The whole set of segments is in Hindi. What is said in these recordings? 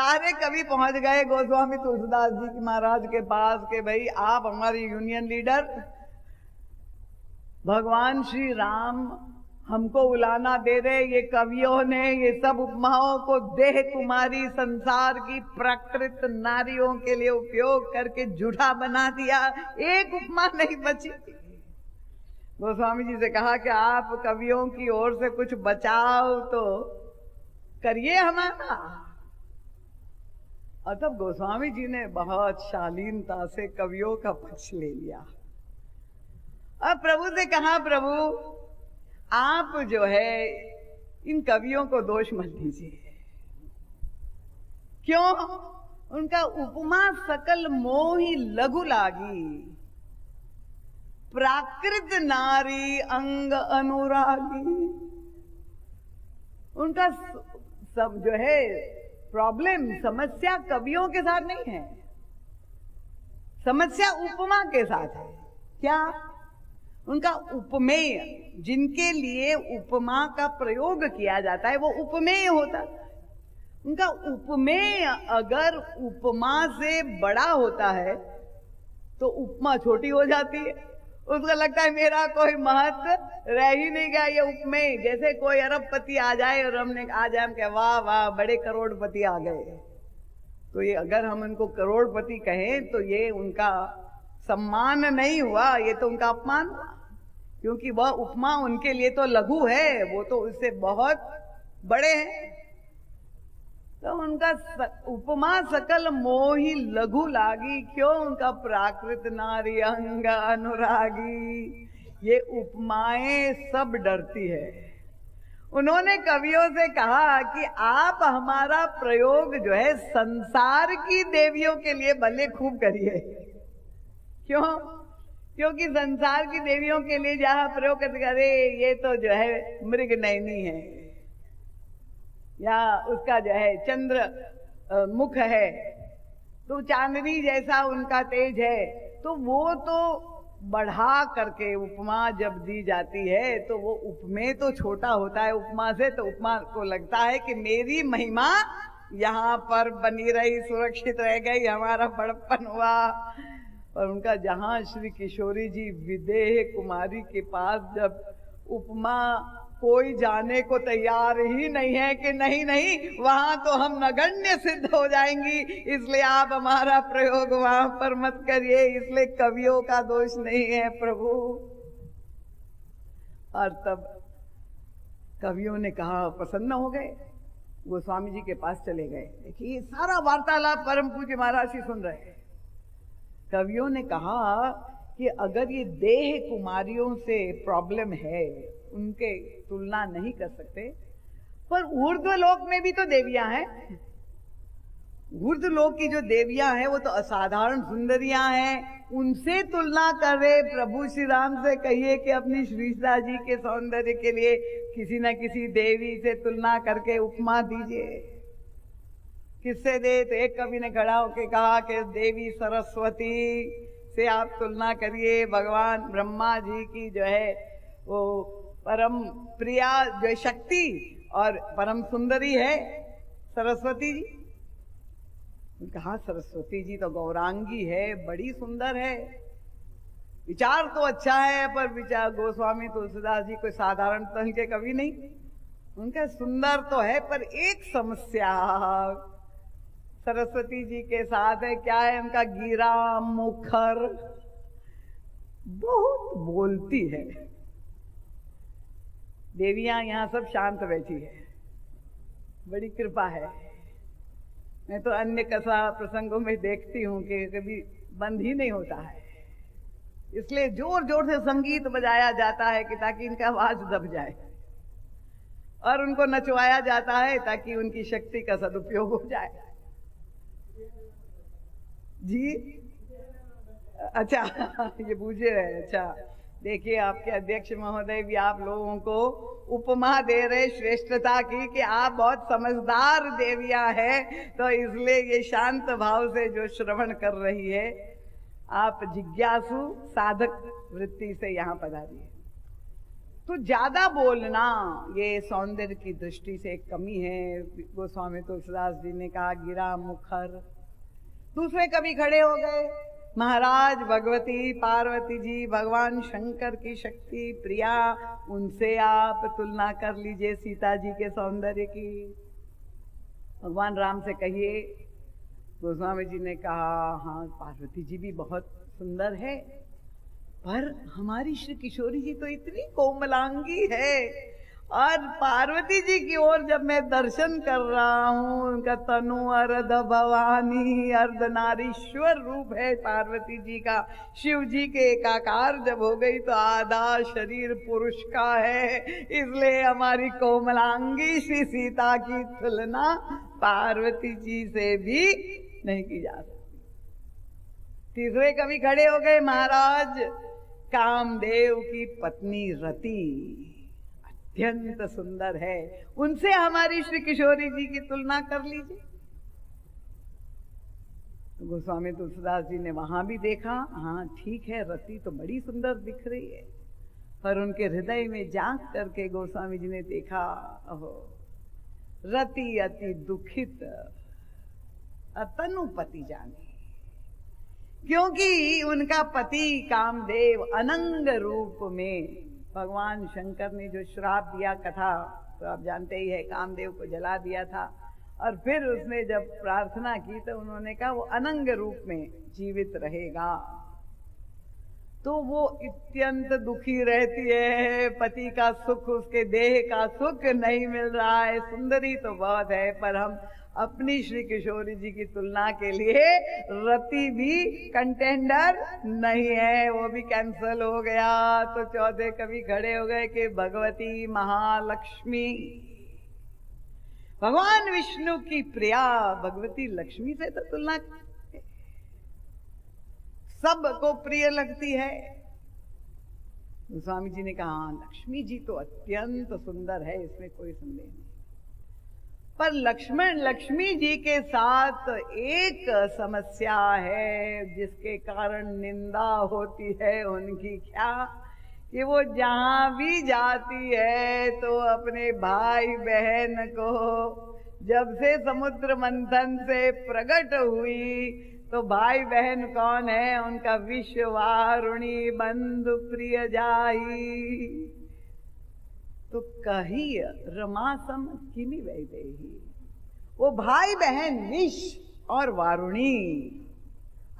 सारे कवि पहुंच गए गोस्वामी तुलसीदास जी की महाराज के पास कि भाई आप हमारे यूनियन लीडर, भगवान श्री राम हमको उलाना दे रहे, ये कवियों ने ये सब उपमाओं को देह कुमारी संसार की प्राकृत नारियों के लिए उपयोग करके झूठा बना दिया, एक उपमा नहीं बची। गोस्वामी जी से कहा कि आप कवियों की ओर से कुछ बचाव तो करिए हमारा। और तब गोस्वामी जी ने बहुत शालीनता से कवियों का पक्ष ले लिया। अब प्रभु से कहा, प्रभु आप जो है इन कवियों को दोष मत दीजिए। क्यों? उनका उपमा सकल मोहि लघु लागी, प्राकृत नारी अंग अनुरागी। उनका सब जो है प्रॉब्लम, समस्या कवियों के साथ नहीं है, समस्या उपमा के साथ है। क्या? उनका उपमेय, जिनके लिए उपमा का प्रयोग किया जाता है वो उपमेय होता है। उनका उपमेय अगर उपमा से बड़ा होता है तो उपमा छोटी हो जाती है। उसको लगता है मेरा कोई महत्व रह ही नहीं गया, ये उपमेय। जैसे कोई अरबपति आ जाए और हमने आज हम कहे वाह वाह बड़े करोड़पति आ गए, तो ये अगर हम उनको करोड़पति कहें तो ये उनका सम्मान नहीं हुआ, ये तो उनका अपमान हुआ, क्योंकि वह उपमा उनके लिए तो लघु है, वो तो उससे बहुत बड़े हैं। तो उनका उपमा सकल मोहि लघु लागी, क्यों? उनका प्राकृत नारी अंग अनुरागी। ये उपमाएं सब डरती है। उन्होंने कवियों से कहा कि आप हमारा प्रयोग जो है संसार की देवियों के लिए भले खूब करिए। क्यों? क्योंकि संसार की देवियों के लिए जहां प्रयोग करते, अरे ये तो जो है मृग नयनी है, या उसका जो है चंद्र मुख है, तो चांदनी जैसा उनका तेज है, तो वो तो बढ़ा करके उपमा जब दी जाती है तो वो उपमेय तो छोटा होता है उपमा से। तो उपमा को लगता है कि मेरी महिमा यहाँ पर बनी रही, सुरक्षित रह गई, हमारा बड़प्पन हुआ। और उनका जहां श्री किशोरी जी विदेह कुमारी के पास जब उपमा कोई जाने को तैयार ही नहीं है कि नहीं नहीं वहां तो हम नगण्य सिद्ध हो जाएंगी, इसलिए आप हमारा प्रयोग वहां पर मत करिए, इसलिए कवियों का दोष नहीं है प्रभु। और तब कवियों ने कहा, प्रसन्न हो गए, गोस्वामी जी के पास चले गए। देखिए सारा वार्तालाप परम पूज्य महाराज जी सुन रहे। कवियों ने कहा कि अगर ये देह कुमारियों से प्रॉब्लम है, उनके तुलना नहीं कर सकते, पर ऊर्ध्व लोक में भी तो देवियां हैं। ऊर्ध्व लोक की जो देवियां हैं वो तो असाधारण सुंदरियां हैं, उनसे तुलना कर रहे प्रभु श्री राम से कहिए कि अपनी श्रीषा जी के सौंदर्य के लिए किसी न किसी देवी से तुलना करके उपमा दीजिए। किससे दे? तो एक कवि ने खड़ा होकर कहा कि देवी सरस्वती से आप तुलना करिए। भगवान ब्रह्मा जी की जो है वो परम प्रिया जो शक्ति और परम सुंदरी है सरस्वती जी। कहा सरस्वती जी तो गौरांगी है, बड़ी सुंदर है। विचार तो अच्छा है, पर विचार गोस्वामी तुलसीदास जी कोई साधारण तरह के कवि नहीं। उनका सुंदर तो है, पर एक समस्या सरस्वती जी के साथ है। क्या है? उनका गिरा मुखर बहुत बोलती है। देवियां यहाँ सब शांत बैठी है, बड़ी कृपा है। मैं तो अन्य कथा प्रसंगों में देखती हूँ कि कभी बंद ही नहीं होता है, इसलिए जोर जोर से संगीत बजाया जाता है कि ताकि इनका आवाज दब जाए, और उनको नचवाया जाता है ताकि उनकी शक्ति का सदुपयोग हो जाए। जी अच्छा ये बूझे रहे। अच्छा देखिए, आपके अध्यक्ष महोदय भी आप लोगों को उपमा दे रहे श्रेष्ठता की कि आप बहुत समझदार देवियां हैं, तो इसलिए ये शांत भाव से जो श्रवण कर रही है, आप जिज्ञासु साधक वृत्ति से यहाँ पधारिए। तो ज्यादा बोलना ये सौंदर्य की दृष्टि से एक कमी है। गोस्वामी तुलसीदास जी ने कहा गिरा मुखर। दूसरे कवि खड़े हो गए, महाराज भगवती पार्वती जी भगवान शंकर की शक्ति प्रिया, उनसे आप तुलना कर लीजिए सीता जी के सौंदर्य की। भगवान राम से कहिए। गोस्वामी जी ने कहा हाँ पार्वती जी भी बहुत सुंदर है, पर हमारी श्री किशोरी जी तो इतनी कोमलांगी है। और पार्वती जी की ओर जब मैं दर्शन कर रहा हूँ, उनका तनु अर्ध भवानी अर्ध नारीश्वर रूप है पार्वती जी का। शिव जी के एकाकार जब हो गई तो आधा शरीर पुरुष का है, इसलिए हमारी कोमलांगी श्री सीता की तुलना पार्वती जी से भी नहीं की जा सकती। तीसरे कवि खड़े हो गए, महाराज कामदेव की पत्नी रति अत्यंत सुंदर है, उनसे हमारी श्री किशोरी जी की तुलना कर लीजिए। तो गोस्वामी तुलसीदास जी ने वहां भी देखा, हाँ ठीक है रति तो बड़ी सुंदर दिख रही है, पर उनके हृदय में झांक करके गोस्वामी जी ने देखा ओहो रति अति दुखित अतनुपति जाने, क्योंकि उनका पति कामदेव अनंग रूप में, भगवान शंकर ने जो श्राप दिया कथा तो आप जानते ही है, कामदेव को जला दिया था। और फिर उसने जब प्रार्थना की तो उन्होंने कहा वो अनंग रूप में जीवित रहेगा। तो वो अत्यंत दुखी रहती है, पति का सुख, उसके देह का सुख नहीं मिल रहा है। सुंदरी तो बहुत है, पर हम अपनी श्री किशोरी जी की तुलना के लिए रति भी कंटेंडर नहीं है, वो भी कैंसल हो गया। तो चौथे कवि खड़े हो गए कि भगवती महालक्ष्मी, भगवान विष्णु की प्रिया भगवती लक्ष्मी से तो तुलना सबको प्रिय लगती है। स्वामी जी ने कहा लक्ष्मी जी तो अत्यंत सुंदर है, इसमें कोई संदेह नहीं, पर लक्ष्मी जी के साथ एक समस्या है जिसके कारण निंदा होती है उनकी। क्या कि वो जहां भी जाती है तो अपने भाई बहन को, जब से समुद्र मंथन से प्रकट हुई तो भाई बहन कौन है उनका, विश्ववारुणी बंधु प्रिय जाई। तो कही रमा सम किमी वैदेही, वो भाई बहन विष और वारुणी,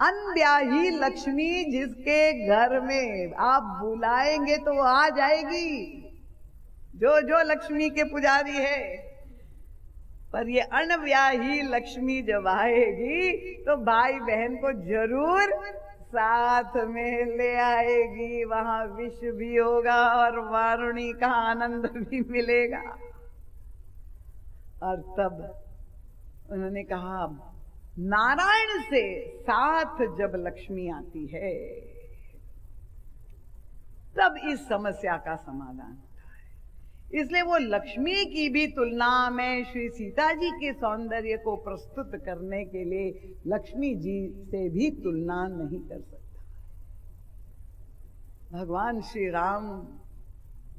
अनब्याही लक्ष्मी जिसके घर में आप बुलाएंगे तो वो आ जाएगी, जो जो लक्ष्मी के पुजारी है। पर ये अनब्याही लक्ष्मी जब आएगी तो भाई बहन को जरूर साथ में ले आएगी, वहां विष भी होगा और वारुणी का आनंद भी मिलेगा। और तब उन्होंने कहा नारायण से साथ जब लक्ष्मी आती है तब इस समस्या का समाधान होता है। इसलिए वो लक्ष्मी की भी तुलना में श्री सीता जी के सौंदर्य को प्रस्तुत करने के लिए लक्ष्मी जी से भी तुलना नहीं कर सकता। भगवान श्री राम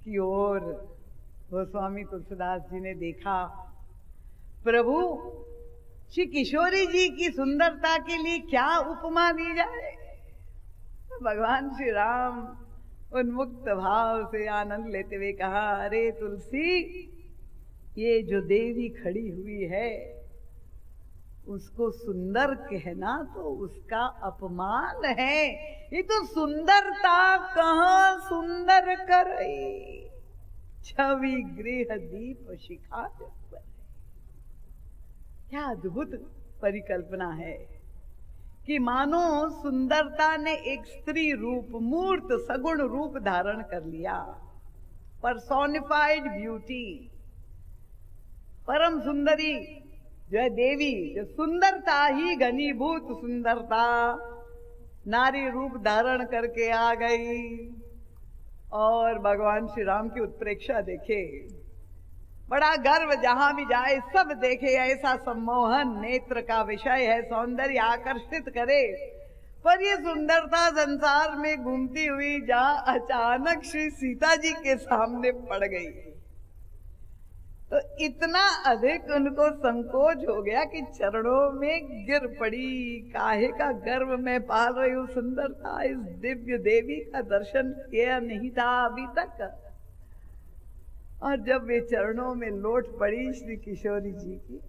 की ओर गोस्वामी तुलसीदास जी ने देखा, प्रभु श्री किशोरी जी की सुंदरता के लिए क्या उपमा दी जाए। भगवान श्री राम उन्मुक्त भाव से आनंद लेते हुए कहा, अरे तुलसी, ये जो देवी खड़ी हुई है उसको सुंदर कहना तो उसका अपमान है। ये तो सुंदरता कहाँ सुंदर करई, छवि गृह दीप शिखा। क्या अद्भुत परिकल्पना है कि मानो सुंदरता ने एक स्त्री रूप, मूर्त सगुण रूप धारण कर लिया, पर्सोनिफाइड ब्यूटी, परम सुंदरी जो है देवी, जो सुंदरता ही घनीभूत सुंदरता नारी रूप धारण करके आ गई। और भगवान श्री राम की उत्प्रेक्षा देखे, बड़ा गर्व, जहां भी जाए सब देखे, ऐसा सम्मोहन नेत्र का विषय है, सौंदर्य आकर्षित करे। पर ये सुंदरता संसार में घूमती हुई जहां अचानक श्री सीता जी के सामने पड़ गई तो इतना अधिक उनको संकोच हो गया कि चरणों में गिर पड़ी। काहे का गर्व में पाल रही हूँ सुंदरता, इस दिव्य देवी का दर्शन किया नहीं था अभी तक। और जब वे चरणों में लौट पड़ी श्री किशोरी जी की,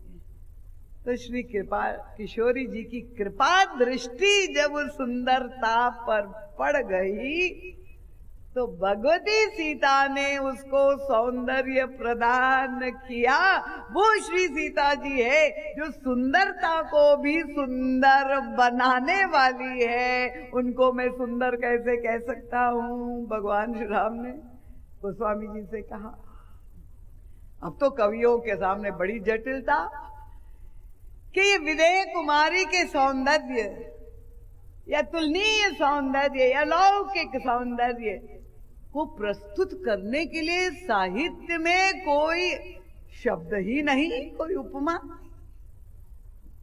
तो श्री किशोरी जी की कृपा दृष्टि जब उस सुंदरता पर पड़ गई तो भगवती सीता ने उसको सौंदर्य प्रदान किया। वो श्री सीता जी है जो सुंदरता को भी सुंदर बनाने वाली है। उनको मैं सुंदर कैसे कह सकता हूँ? भगवान श्री राम ने गोस्वामी जी से कहा। अब तो कवियों के सामने बड़ी जटिलता कि ये विदेह कुमारी के सौंदर्य या तुलनीय सौंदर्य या लौकिक सौंदर्य को प्रस्तुत करने के लिए साहित्य में कोई शब्द ही नहीं, कोई उपमा।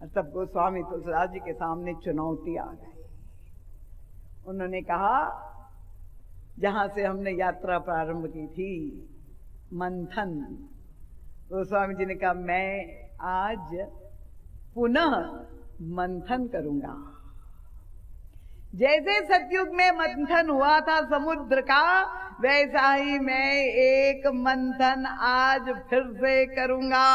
तब गोस्वामी तुलसीदास जी के सामने चुनौती आ गई। उन्होंने कहा, जहां से हमने यात्रा प्रारंभ की थी, मंथन, गोस्वामी जी ने कहा मैं आज पुनः मंथन करूंगा। जैसे सतयुग में मंथन हुआ था समुद्र का, वैसा ही मैं एक मंथन आज फिर से करूंगा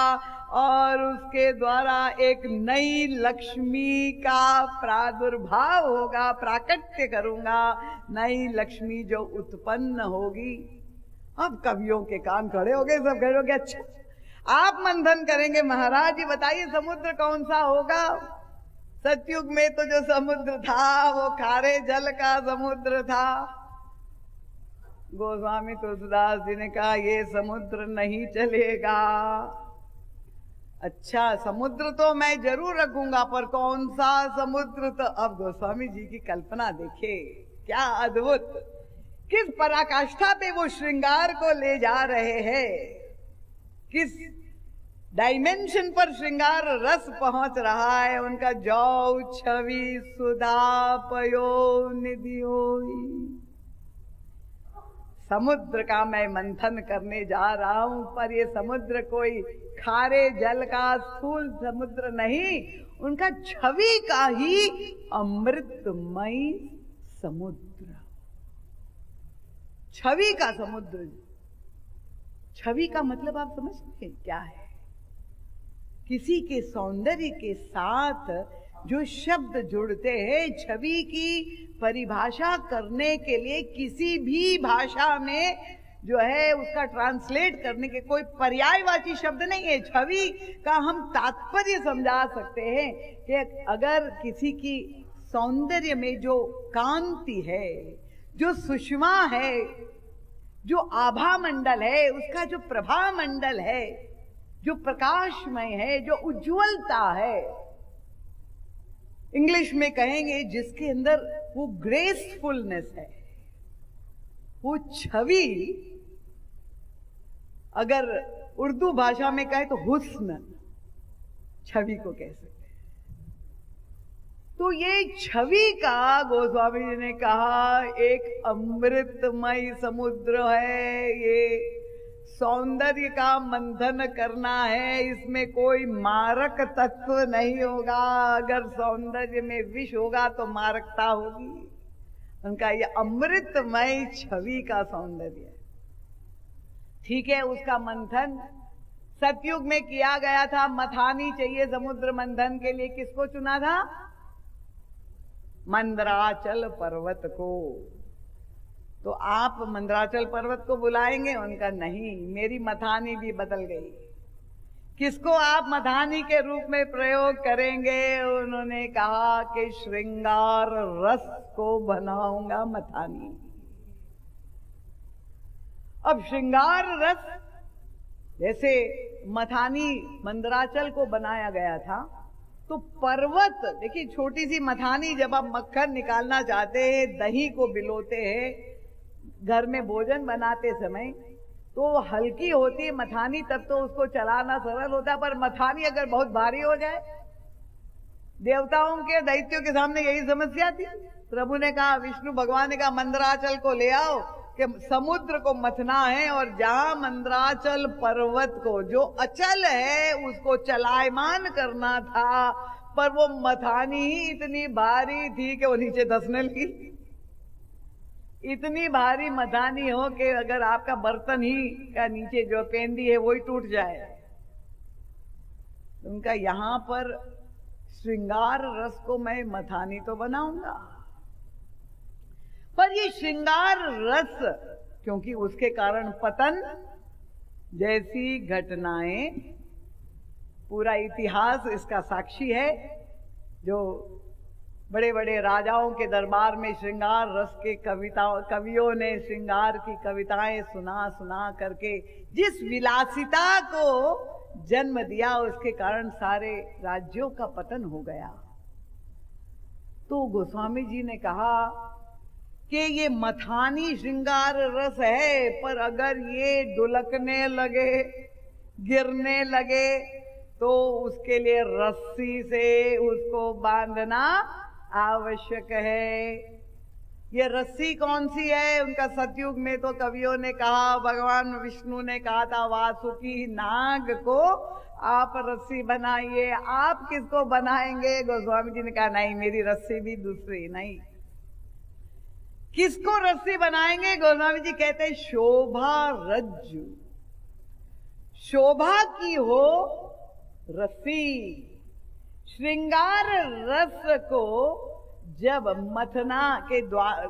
और उसके द्वारा एक नई लक्ष्मी का प्रादुर्भाव होगा, प्राकट्य करूंगा, नई लक्ष्मी जो उत्पन्न होगी। अब कवियों के कान खड़े हो गए, सब खड़े हो गए, अच्छा आप मंथन करेंगे महाराज, ये बताइए समुद्र कौन सा होगा? सतयुग में तो जो समुद्र था वो खारे जल का समुद्र था। गोस्वामी तुलसीदास जी ने कहा ये समुद्र नहीं चलेगा। अच्छा, समुद्र तो मैं जरूर रखूंगा, पर कौन सा समुद्र? तो अब गोस्वामी जी की कल्पना देखिए, क्या अद्भुत, किस पराकाष्ठा पे वो श्रृंगार को ले जा रहे हैं, किस डायमेंशन पर श्रृंगार रस पहुंच रहा है। उनका जौ छवि सुधा पयो निधि होई। समुद्र का मैं मंथन करने जा रहा हूं, पर ये समुद्र कोई खारे जल का स्थूल समुद्र नहीं, उनका छवि का ही अमृतमयी समुद्र, छवि का समुद्र। छवि का मतलब आप समझते हैं क्या है? किसी के सौंदर्य के साथ जो शब्द जुड़ते हैं, छवि की परिभाषा करने के लिए किसी भी भाषा में जो है उसका ट्रांसलेट करने के कोई पर्यायवाची शब्द नहीं है। छवि का हम तात्पर्य समझा सकते हैं कि अगर किसी की सौंदर्य में जो कांति है, जो सुषमा है, जो आभा मंडल है, उसका जो प्रभा मंडल है, जो प्रकाशमय है, जो उज्ज्वलता है, इंग्लिश में कहेंगे जिसके अंदर वो ग्रेसफुलनेस है, वो छवि, अगर उर्दू भाषा में कहे तो हुस्न छवि को कह सकते हैं। तो ये छवि का गोस्वामी जी ने कहा एक अमृतमय समुद्र है, ये सौंदर्य का मंथन करना है, इसमें कोई मारक तत्व नहीं होगा। अगर सौंदर्य में विष होगा तो मारकता होगी। उनका ये अमृतमय छवि का सौंदर्य, ठीक है। उसका मंथन सतयुग में किया गया था। मथानी चाहिए समुद्र मंथन के लिए, किसको चुना था? मंदराचल पर्वत को। तो आप मंदराचल पर्वत को बुलाएंगे? उनका नहीं, मेरी मथानी भी बदल गई। किसको आप मथानी के रूप में प्रयोग करेंगे? उन्होंने कहा कि श्रृंगार रस को बनाऊंगा मथानी। अब श्रृंगार रस, जैसे मथानी मंदराचल को बनाया गया था, तो पर्वत, देखिए छोटी सी मथानी, जब आप मक्खन निकालना चाहते हैं, दही को बिलोते हैं, घर में भोजन बनाते समय, तो हल्की होती है मथानी, तब तो उसको चलाना सरल होता है। पर मथानी अगर बहुत भारी हो जाए देवताओं के दैत्यों के सामने यही समस्या थी। प्रभु ने कहा, विष्णु भगवान ने कहा मंदराचल को ले आओ कि समुद्र को मथना है, और जहां मंदराचल पर्वत को जो अचल है उसको चलायमान करना था, पर वो मथानी ही इतनी भारी थी कि वो नीचे धंसने लगी। इतनी भारी मथानी हो कि अगर आपका बर्तन ही का नीचे जो पेंदी है वही टूट जाए। उनका यहां पर श्रृंगार रस को मैं मथानी तो बनाऊंगा, पर ये श्रृंगार रस क्योंकि उसके कारण पतन जैसी घटनाएं, पूरा इतिहास इसका साक्षी है। जो बड़े बड़े राजाओं के दरबार में श्रृंगार रस के कवियों ने श्रृंगार की कविताएं सुना सुना करके जिस विलासिता को जन्म दिया, उसके कारण सारे राज्यों का पतन हो गया। तो गोस्वामी जी ने कहा कि ये मथानी श्रृंगार रस है, पर अगर ये ढुलकने लगे, गिरने लगे, तो उसके लिए रस्सी से उसको बांधना आवश्यक है। ये रस्सी कौन सी है? उनका सतयुग में तो कवियों ने कहा, भगवान विष्णु ने कहा था वासुकी नाग को आप रस्सी बनाइए। आप किसको बनाएंगे? गोस्वामी जी ने कहा नहीं, मेरी रस्सी भी दूसरी नहीं। किसको रस्सी बनाएंगे? गोस्वामी जी कहते हैं शोभा रज्जु, शोभा की हो रस्सी। श्रृंगार रस को जब मथना के द्वारा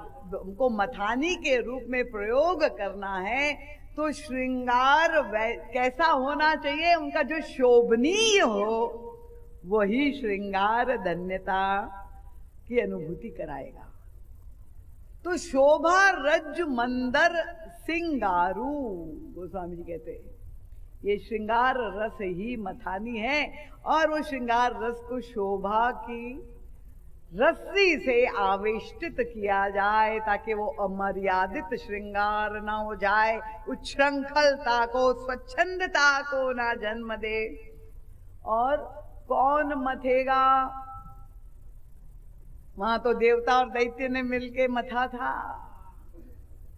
को मथानी के रूप में प्रयोग करना है, तो श्रृंगार कैसा होना चाहिए? उनका जो शोभनीय हो वही श्रृंगार धन्यता की अनुभूति कराएगा। तो शोभा रज्जु मंदर सिंगारू, गोस्वामी जी कहते हैं ये श्रृंगार रस ही मथानी है, और वो श्रृंगार रस को शोभा की रस्सी से आवेष्टित किया जाए, ताकि वो अमर्यादित श्रृंगार ना हो जाए, उच्छृंखलता को, स्वच्छंदता को ना जन्म दे। और कौन मथेगा? वहां तो देवता और दैत्य ने मिलके मथा था।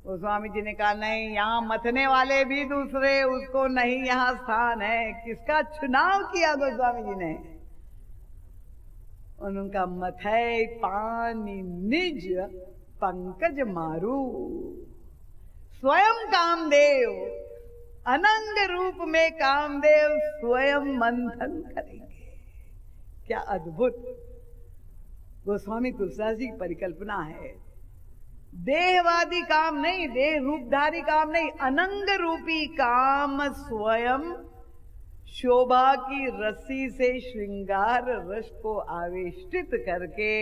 गोस्वामी जी ने कहा नहीं, यहाँ मथने वाले भी दूसरे, उसको नहीं यहाँ स्थान है। किसका चुनाव किया गोस्वामी जी ने? उनका मथै पानी निज पंकज मारू। स्वयं कामदेव, अनंग रूप में कामदेव स्वयं मंथन करेंगे। क्या अद्भुत गोस्वामी तुलसीदास जी की परिकल्पना है। देहवादी काम नहीं, देह रूपधारी काम नहीं, अनंग रूपी काम स्वयं शोभा की रस्सी से श्रृंगार रस को आवेष्टित करके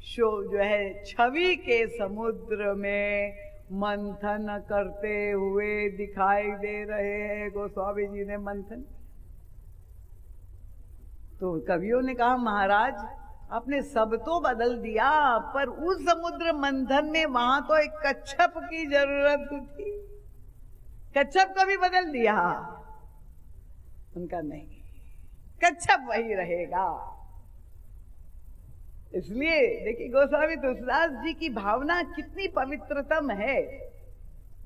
जो है छवि के समुद्र में मंथन करते हुए दिखाई दे रहे हैं। गोस्वामी जी ने मंथन, तो कवियों ने कहा महाराज आपने सब तो बदल दिया, पर उस समुद्र मंथन में वहां तो एक कच्छप की जरूरत थी, कच्छप को भी बदल दिया। उनका नहीं, कच्छप वही रहेगा। इसलिए देखिए गोस्वामी तुलसीदास जी की भावना कितनी पवित्रतम है।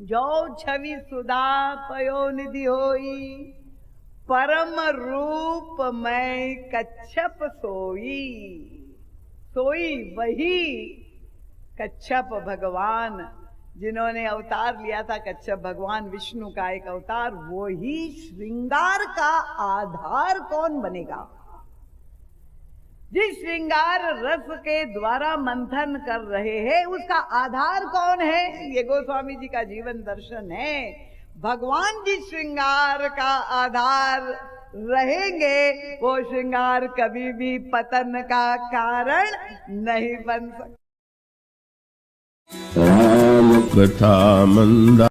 जो छवि सुधा पयो निधि होई, परम रूप मैं कच्छप सोई। सोई वही कच्छप भगवान जिन्होंने अवतार लिया था, कच्छप भगवान विष्णु का एक अवतार। वो ही श्रृंगार का आधार कौन बनेगा? जिस श्रृंगार रस के द्वारा मंथन कर रहे हैं उसका आधार कौन है? ये गोस्वामी जी का जीवन दर्शन है। भगवान जिस श्रृंगार का आधार रहेंगे वो श्रृंगार कभी भी पतन का कारण नहीं बन सकता। राम कथा मंदा